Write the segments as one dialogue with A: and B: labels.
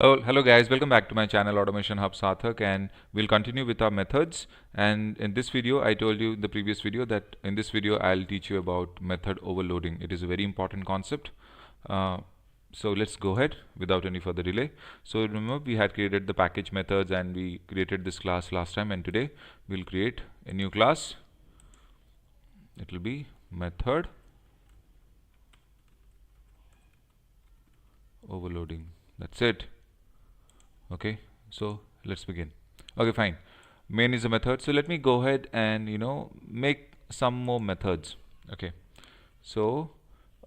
A: Oh, hello guys, welcome back to my channel Automation Hub Sarthak, and we'll continue with our methods. And in this video, I told you in the previous video that in this video I'll teach you about method overloading. It is a very important concept. So let's go ahead without any further delay. So remember, we had created the package methods and we created this class last time, and today we'll create a new class. It will be method overloading. That's it. Okay, so let's begin. Okay, fine. Main is a method, so let me go ahead and make some more methods. Okay, so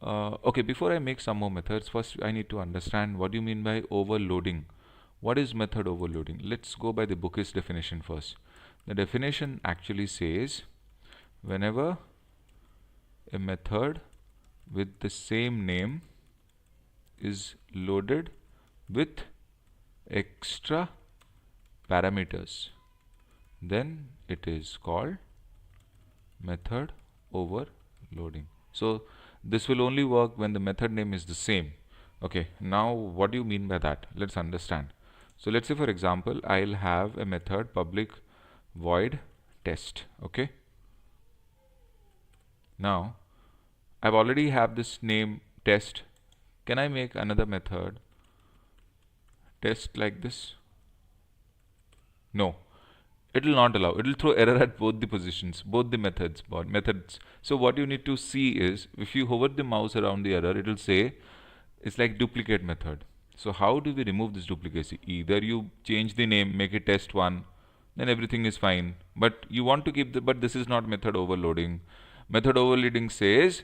A: okay, before I make some more methods, first I need to understand what do you mean by overloading. What is method overloading? Let's go by the bookish definition first. The definition actually says whenever a method with the same name is loaded with extra parameters, then it is called method overloading. So this will only work when the method name is the same. Okay, now what do you mean by that? Let's understand. So let's say, for example, I'll have a method public void test. Okay, now I've already have this name test. Can I make another method test like this? No, it will not allow. It will throw error at both the positions, both the methods. So what you need to see is, if you hover the mouse around the error, it will say it's like duplicate method. So how do we remove this duplicacy? Either you change the name, make it test1, then everything is fine. But you want to keep but this is not method overloading. Method overloading says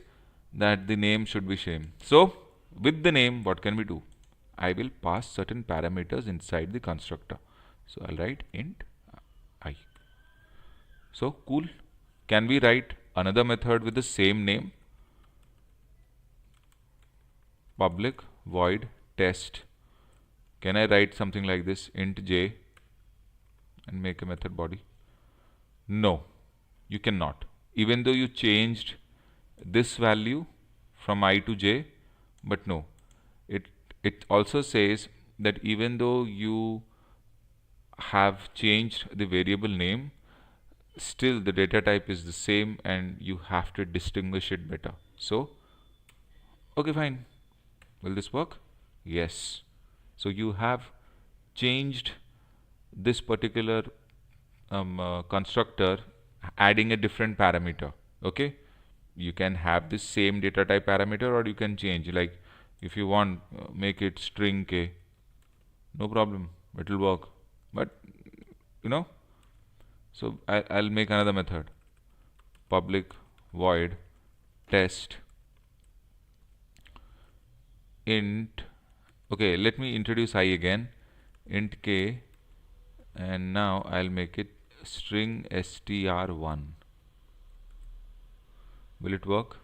A: that the name should be same. So with the name, what can we do? I will pass certain parameters inside the constructor. So I'll write int I. So cool. Can we write another method with the same name? Public void test. Can I write something like this, int j, and make a method body? No, you cannot. Even though you changed this value from I to j, but no. It also says that even though you have changed the variable name, still the data type is the same and you have to distinguish it better. So okay, fine. Will this work? Yes. So you have changed this particular constructor, adding a different parameter. Okay, you can have this same data type parameter, or you can change, like if you want, make it string k, no problem, it will work. But so I'll make another method, public void test int. Okay, let me introduce I again, int k, and now I'll make it string str1. Will it work?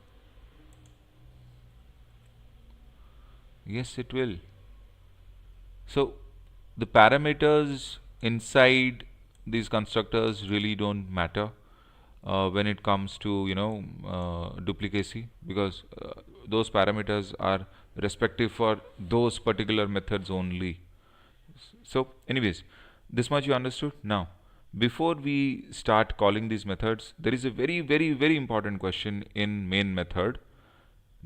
A: Yes, it will. So the parameters inside these constructors really don't matter when it comes to duplicacy, because those parameters are respective for those particular methods only. So anyways, this much you understood. Now before we start calling these methods, there is a very important question in main method.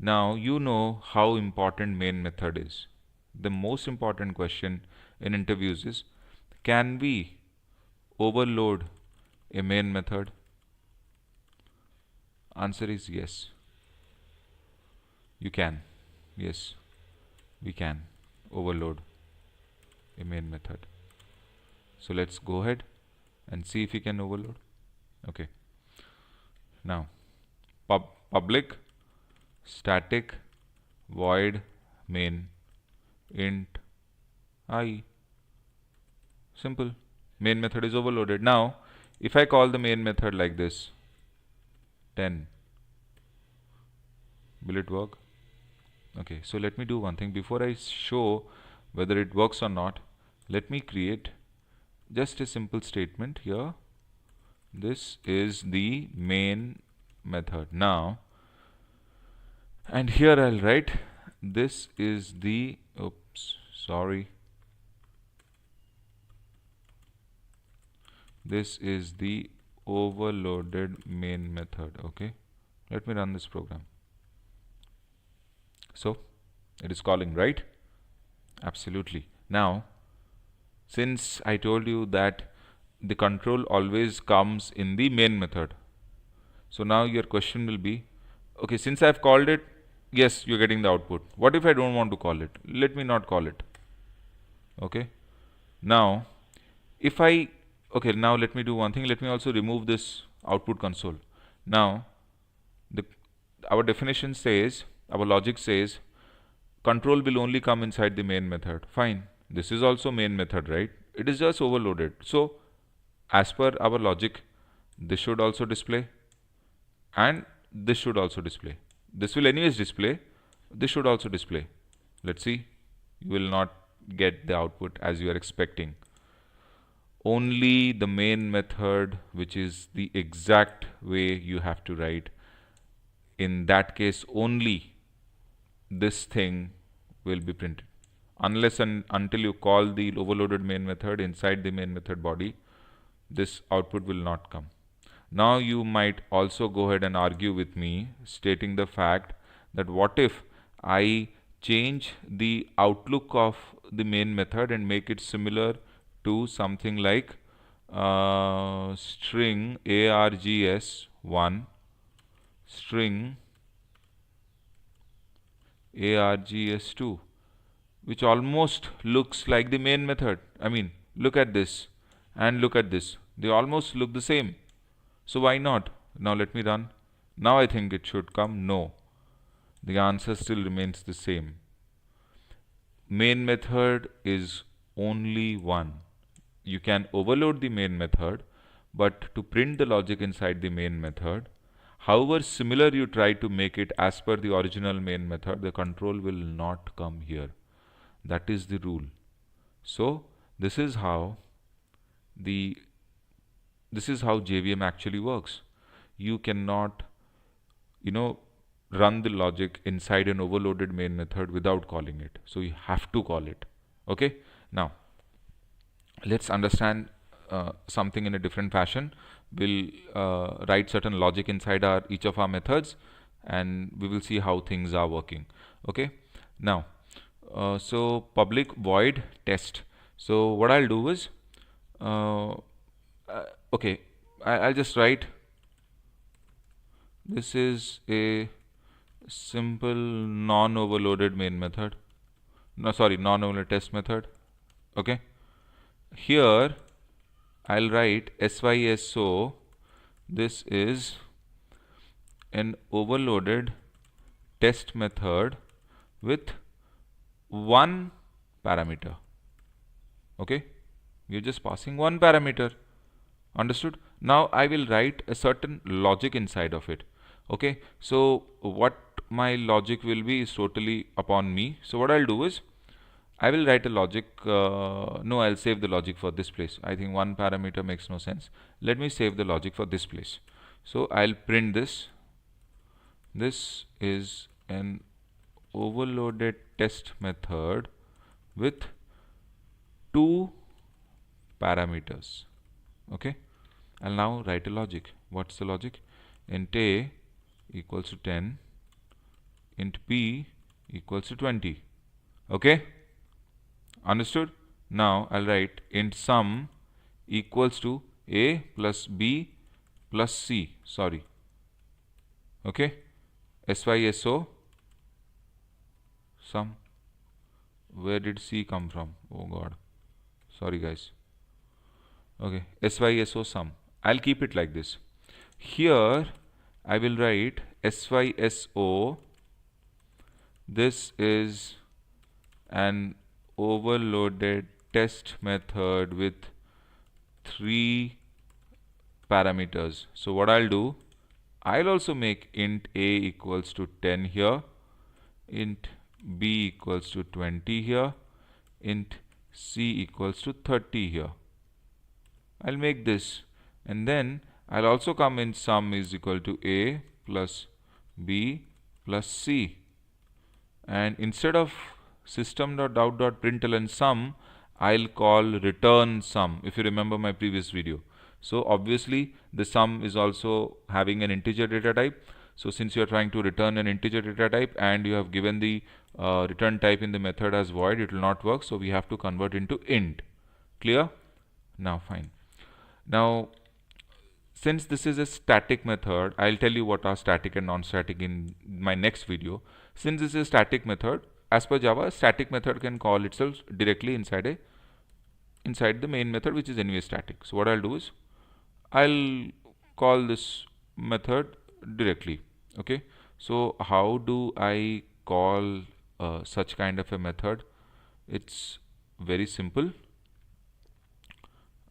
A: Now you know how important main method is. The most important question in interviews is, can we overload a main method? Answer is yes. You can. Yes, we can overload a main method. So let's go ahead and see if we can overload. Okay. Now public static void main int I. Simple. Main method is overloaded. Now if I call the main method like this, 10, will it work? Okay, so let me do one thing. Before I show whether it works or not, let me create just a simple statement here. This is the main method. Now, and here I'll write, this is the, oops, sorry, This is the overloaded main method. Okay, let me run this program. So it is calling, right? Absolutely. Now, since I told you that the control always comes in the main method, so now your question will be, okay, since I've called it, yes, you're getting the output. What if I don't want to call it? Let me not call it. Okay. Now, if I, okay, now let me do one thing. Let me also remove this output console. Now, the our definition says, our logic says, control will only come inside the main method. Fine. This is also main method, right? It is just overloaded. So, as per our logic, this should also display, and this should also display. This will anyways display. This should also display. Let's see. You will not get the output as you are expecting. Only the main method, which is the exact way you have to write, in that case only this thing will be printed. Unless and until you call the overloaded main method inside the main method body, this output will not come. Now you might also go ahead and argue with me, stating the fact that what if I change the outlook of the main method and make it similar to something like string args1 string args2, which almost looks like the main method. I mean, look at this and look at this. They almost look the same. So why not? Now let me run. Now I think it should come. No. The answer still remains the same. Main method is only one. You can overload the main method, but to print the logic inside the main method, however similar you try to make it as per the original main method, the control will not come here. That is the rule. So this is how JVM actually works. You cannot, run the logic inside an overloaded main method without calling it. So you have to call it. Okay. Now let's understand something in a different fashion. We'll write certain logic inside each of our methods, and we will see how things are working. Okay. Now, so public void test. So what I'll do is, okay, I'll just write, this is a simple non-overloaded main method. No, sorry, non-overloaded test method. Okay. Here I'll write SYSO. This is an overloaded test method with one parameter. Okay, we're just passing one parameter. Understood? Now I will write a certain logic inside of it. Okay, so what my logic will be is totally upon me. So what I'll do is, I will write a logic. No, I'll save the logic for this place. I think one parameter makes no sense. Let me save the logic for this place. So I'll print this. This is an overloaded test method with two parameters. Okay, I'll now write a logic. What's the logic? Int a equals to 10, int b equals to 20. Okay, understood? Now I'll write int sum equals to a plus b plus c. Sorry. Okay, SYSO sum. Where did c come from? Oh god, sorry guys. Okay, SYSO sum. I'll keep it like this. Here I will write SYSO. This is an overloaded test method with three parameters. So what I'll do, I'll also make int a equals to 10 here, int b equals to 20 here, int c equals to 30 here. I'll make this, and then I'll also come in sum is equal to a plus b plus c, and instead of system.out.println sum, I'll call return sum, if you remember my previous video. So obviously the sum is also having an integer data type. So since you are trying to return an integer data type and you have given the return type in the method as void, it will not work. So we have to convert into int. Clear? Now fine. Now since this is a static method, I'll tell you what are static and non-static in my next video. Since this is a static method, as per Java, a static method can call itself directly inside the main method, which is anyway static. So what I'll do is I'll call this method directly. Okay. So how do I call such kind of a method? It's very simple.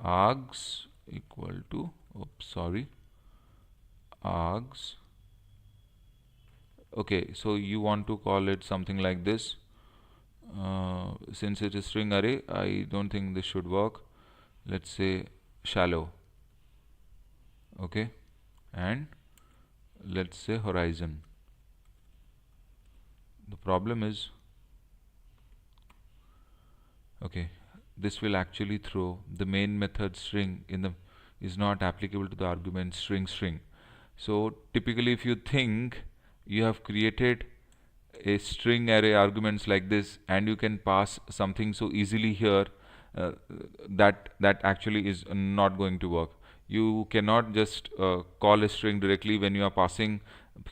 A: Args equal to, oops, sorry, args. Okay, so you want to call it something like this. Since it is string array, I don't think this should work. Let's say shallow. Okay, and let's say horizon. The problem is, okay, this will actually throw the main method string in the is not applicable to the argument string. So typically if you think you have created a string array arguments like this and you can pass something so easily here, that actually is not going to work. You cannot just call a string directly when you are passing.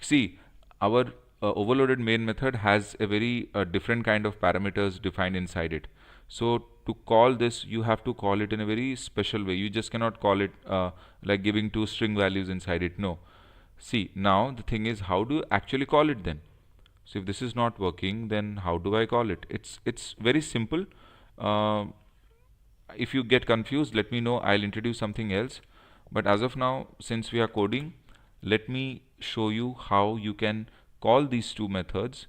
A: See, our overloaded main method has a very different kind of parameters defined inside it. So to call this, you have to call it in a very special way. You just cannot call it like giving two string values inside it. No. See, now the thing is, how do you actually call it then? So if this is not working, then how do I call it? It's very simple. Uh, if you get confused, let me know. I'll introduce something else. But as of now, since we are coding, let me show you how you can call these two methods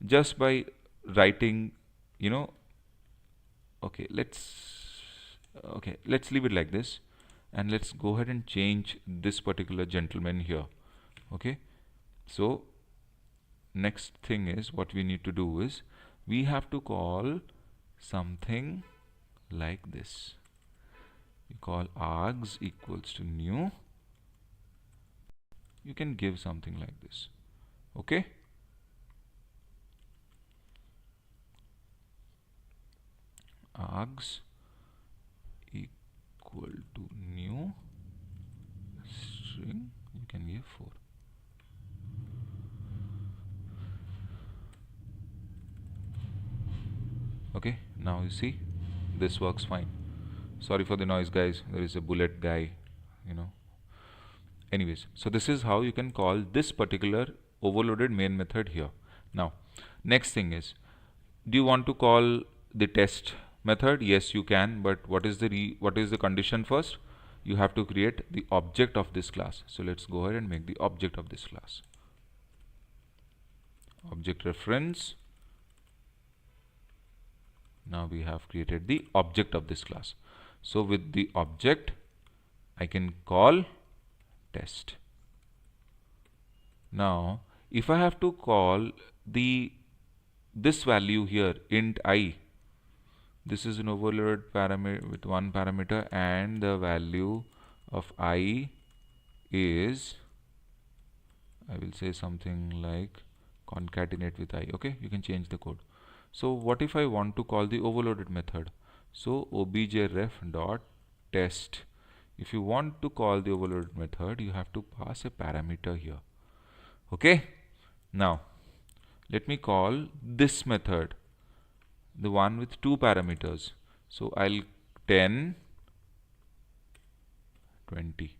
A: just by writing, you know, okay, let's leave it like this, and let's go ahead and change this particular gentleman here. Okay, so next thing is, what we need to do is we have to call something like this. You call args equals to new. You can give something like this. Okay, args equal to new string, you can give 4. Okay, now you see this works fine. Sorry for the noise, guys. There is a bullet guy, you know. Anyways, so this is how you can call this particular overloaded main method here. Now next thing is, do you want to call the test method? Yes, you can, but what is the condition first? You have to create the object of this class. So let's go ahead and make the object of this class. Object reference. Now we have created the object of this class. So with the object, I can call test. Now if I have to call this value here, int I, this is an overloaded parameter with one parameter, and the value of I is, I will say something like concatenate with I. Okay, you can change the code. So what if I want to call the overloaded method? So objref dot test. If you want to call the overloaded method, you have to pass a parameter here. Okay, now let me call this method, the one with two parameters. So I'll 10 20.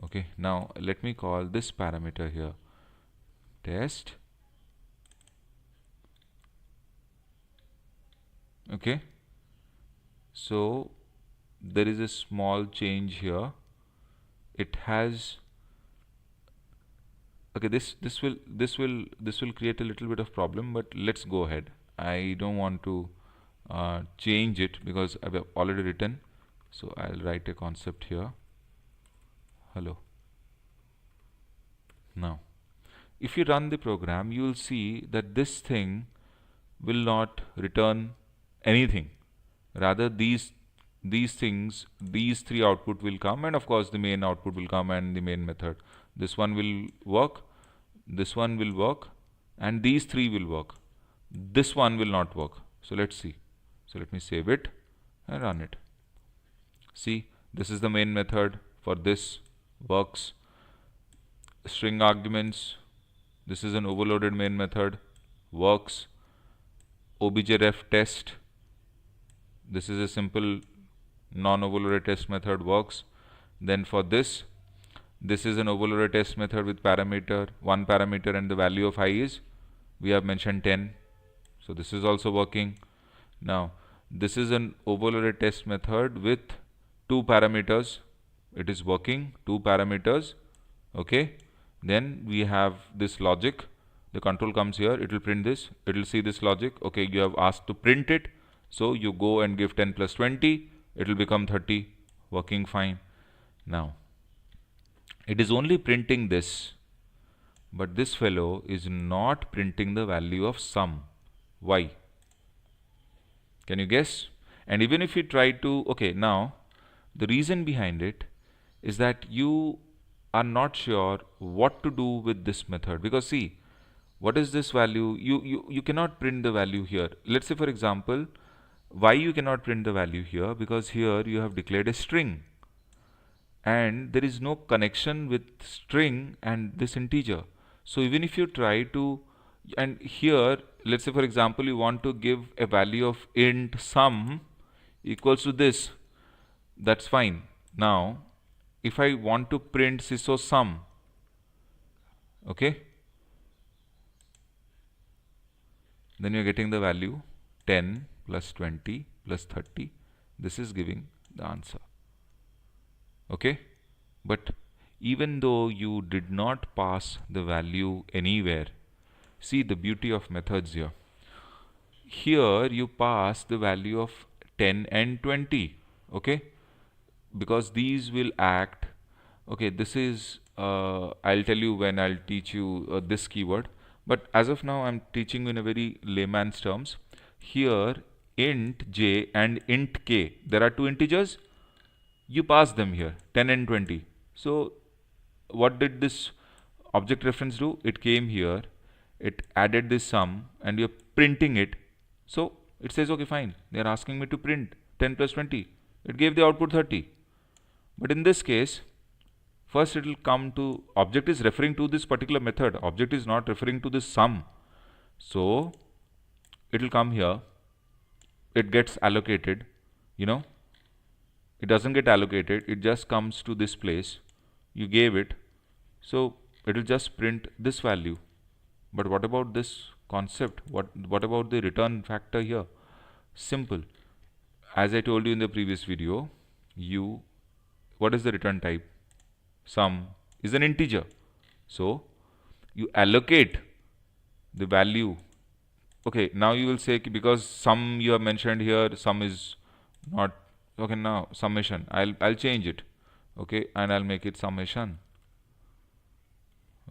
A: Okay, now let me call this parameter here, test. Okay, so there is a small change here. It has, okay, this will create a little bit of problem, but let's go ahead. I don't want to change it because I've already written. So I'll write a concept here, hello. Now if you run the program, you will see that this thing will not return anything. Rather, these these things, these three output will come, and of course the main output will come and the main method. This one will work, this one will work, and these three will work. This one will not work. So let's see. So let me save it and run it. See, this is the main method for this, works. String arguments, this is an overloaded main method, works. objref test, this is a simple non-overloaded test method, works. Then for this is an overloaded test method with parameter, one parameter, and the value of I is, we have mentioned 10. So this is also working. Now this is an overloaded test method with two parameters. It is working, two parameters. Okay. Then we have this logic. The control comes here. It will print this. It will see this logic. Okay, you have asked to print it. So you go and give 10 plus 20. It will become 30. Working fine. Now it is only printing this, but this fellow is not printing the value of sum. Why? Can you guess? And even if you try to, okay, now the reason behind it is that you are not sure what to do with this method, because see, what is this value? You cannot print the value here. Let's say for example, why you cannot print the value here? Because here you have declared a string and there is no connection with string and this integer. So even if you try to, and here let's say for example you want to give a value of int sum equals to this, that's fine. Now if I want to print syso sum, okay, then you're getting the value 10 plus 20 plus 30. This is giving the answer. Okay, but even though you did not pass the value anywhere, see the beauty of methods here. Here you pass the value of 10 and 20. Okay, because these will act. Okay, this is I'll tell you when I'll teach you this keyword, but as of now I'm teaching you in a very layman's terms. Here int j and int k, there are two integers, you pass them here 10 and 20. So what did this object reference do? It came here, it added this sum, and you're printing it. So it says okay fine, they're asking me to print 10 plus 20, it gave the output 30. But in this case, first it will come to, object is referring to this particular method, object is not referring to this sum. So it will come here, it gets allocated, you know, it doesn't get allocated, it just comes to this place, you gave it, so it will just print this value. But what about this concept? What about the return factor here? Simple. As I told you in the previous video, what is the return type? Sum is an integer. So you allocate the value. Okay, now you will say because sum you have mentioned here, sum is not okay. Now summation, I'll change it. Okay, and I'll make it summation.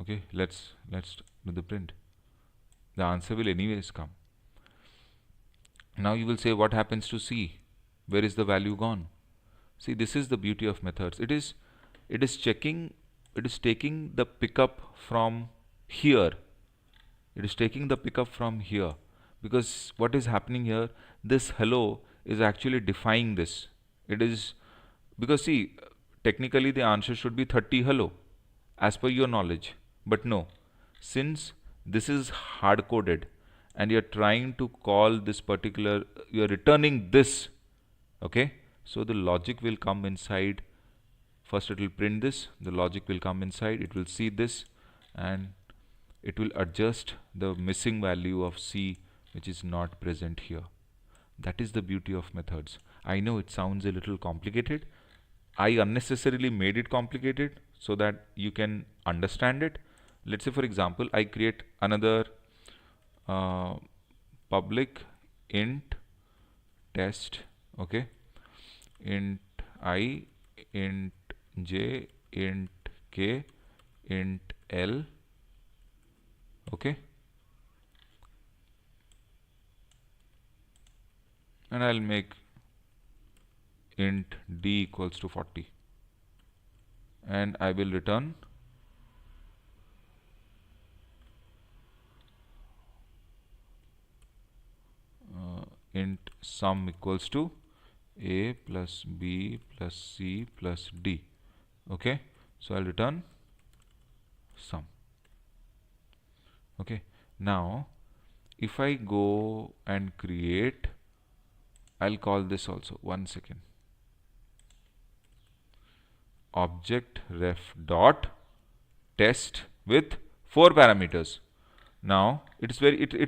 A: Okay, let's do the print. The answer will anyways come. Now you will say, what happens to C? Where is the value gone? See, this is the beauty of methods. It is checking, it is taking the pickup from here. It is taking the pickup from here, because what is happening here, this hello is actually defying this. It is, because see, technically the answer should be 30 hello as per your knowledge, but no, since this is hard coded and you're trying to call this particular, you're returning this, okay, so the logic will come inside. First it will print this, the logic will come inside, it will see this, and it will adjust the missing value of C which is not present here. That is the beauty of methods. I know it sounds a little complicated. I unnecessarily made it complicated so that you can understand it. Let's say for example I create another public int test, okay, int I, int j, int k, int l, okay, and I'll make int d equals to 40, and I will return int sum equals to a plus b plus c plus d. Okay, so I'll return sum. Okay, now if I go and create, I'll call this also, one second, object ref dot test with 4 parameters. Now it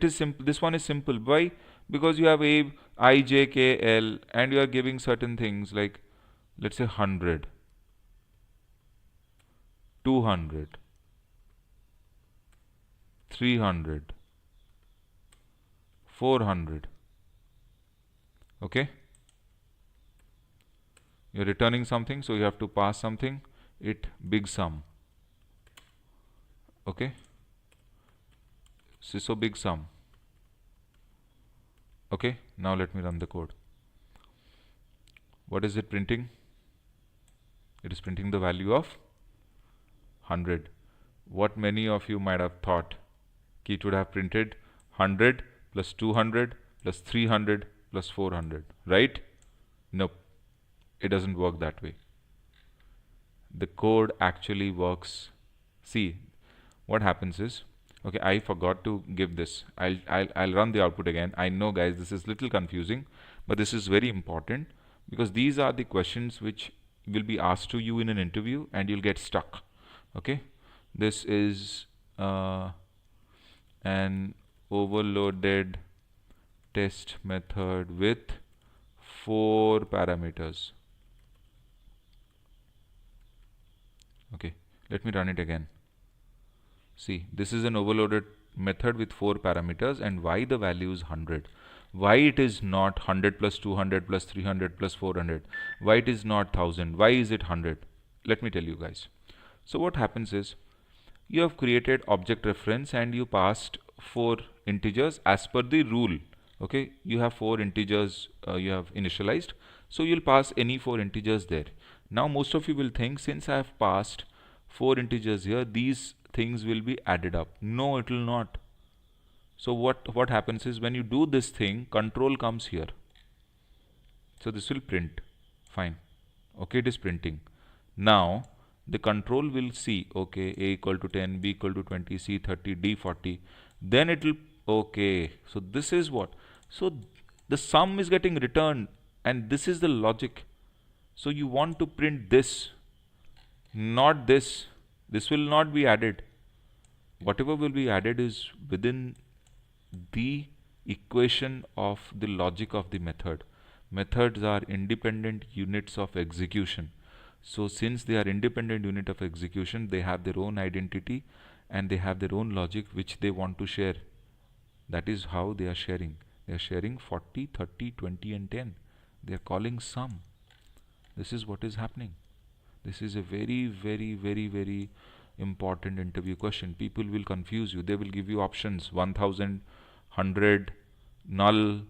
A: is simple. This one is simple. Why? Because you have a I, j, k, l, and you are giving certain things like, let's say 100, 200, 300, 400. Okay, you're returning something, so you have to pass something, it big sum. Okay, so big sum. Okay, now let me run the code. What is it printing? It is printing the value of 100. What many of you might have thought, it would have printed 100 plus 200 plus 300 plus 400, right? Nope, it doesn't work that way. The code actually works. See, what happens is, okay, I forgot to give this. I'll run the output again. I know, guys, this is little confusing, but this is very important because these are the questions which will be asked to you in an interview and you'll get stuck. Okay, this is an overloaded test method with 4 parameters. Okay, let me run it again. See, this is an overloaded method with 4 parameters, and why the value is 100. Why it is not 100 plus 200 plus 300 plus 400? Why it is not 1000? Why is it 100? Let me tell you guys. So what happens is, you have created object reference and you passed 4 integers as per the rule. Okay, you have 4 integers you have initialized, so you'll pass any 4 integers there. Now most of you will think, since I have passed 4 integers here, these things will be added up. No, it will not. So what happens is, when you do this thing, control comes here. So this will print. Fine. Okay, it is printing. Now the control will see, okay, a equal to 10, b equal to 20, c 30, d 40. Then it will, okay, so this is what. So the sum is getting returned, and this is the logic. So you want to print this, not this. This will not be added. Whatever will be added is within the equation of the logic of the method. Methods are independent units of execution. So since they are independent unit of execution, they have their own identity and they have their own logic which they want to share. That is how they are sharing. They are sharing 40, 30, 20 and 10. They are calling sum. This is what is happening. This is a very important interview question. People will confuse you. They will give you options: 1000, 100, null,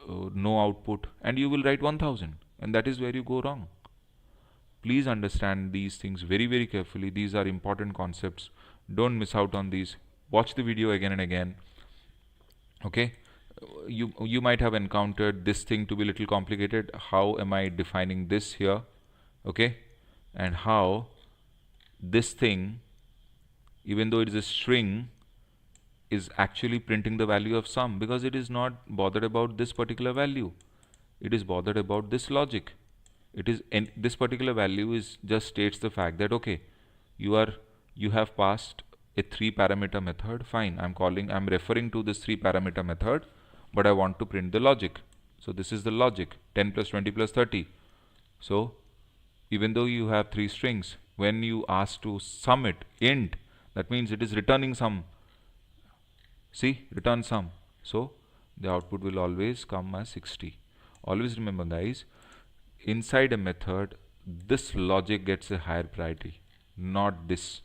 A: no output, and you will write 1000, and that is where you go wrong. Please understand these things very carefully. These are important concepts. Don't miss out on these. Watch the video again and again. Okay, you might have encountered this thing to be a little complicated. How am I defining this here? Okay, and how this thing, even though it is a string, is actually printing the value of sum, because it is not bothered about this particular value. It is bothered about this logic. It is, and this particular value is just states the fact that, okay, you have passed a 3 parameter method. Fine, I'm referring to this 3 parameter method, but I want to print the logic. So this is the logic: 10 plus 20 plus 30. So even though you have 3 strings, when you ask to sum it int, that means it is returning sum. See, return sum. So the output will always come as 60. Always remember, guys, inside a method, this logic gets a higher priority, not this.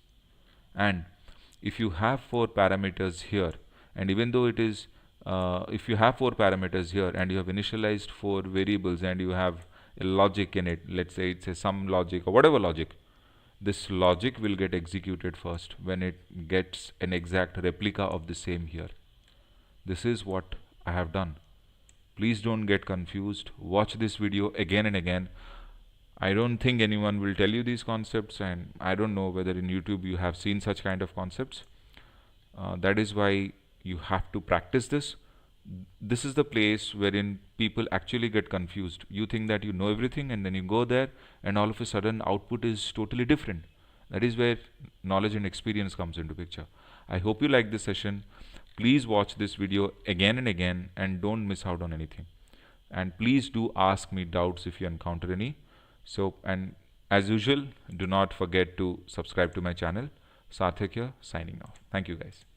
A: And if you have 4 parameters here, and even though it is if you have 4 parameters here and you have initialized 4 variables and you have a logic in it, let's say it's a sum logic or whatever logic, this logic will get executed first when it gets an exact replica of the same here. This is what I have done. Please don't get confused. Watch this video again and again. I don't think anyone will tell you these concepts, and I don't know whether in YouTube you have seen such kind of concepts. That is why you have to practice this. This is the place wherein people actually get confused. You think that you know everything, and then you go there and all of a sudden output is totally different. That is where knowledge and experience comes into picture. I hope you like this session. Please watch this video again and again and don't miss out on anything. And please do ask me doubts if you encounter any. So, and as usual, do not forget to subscribe to my channel. Sarthak here, signing off. Thank you guys.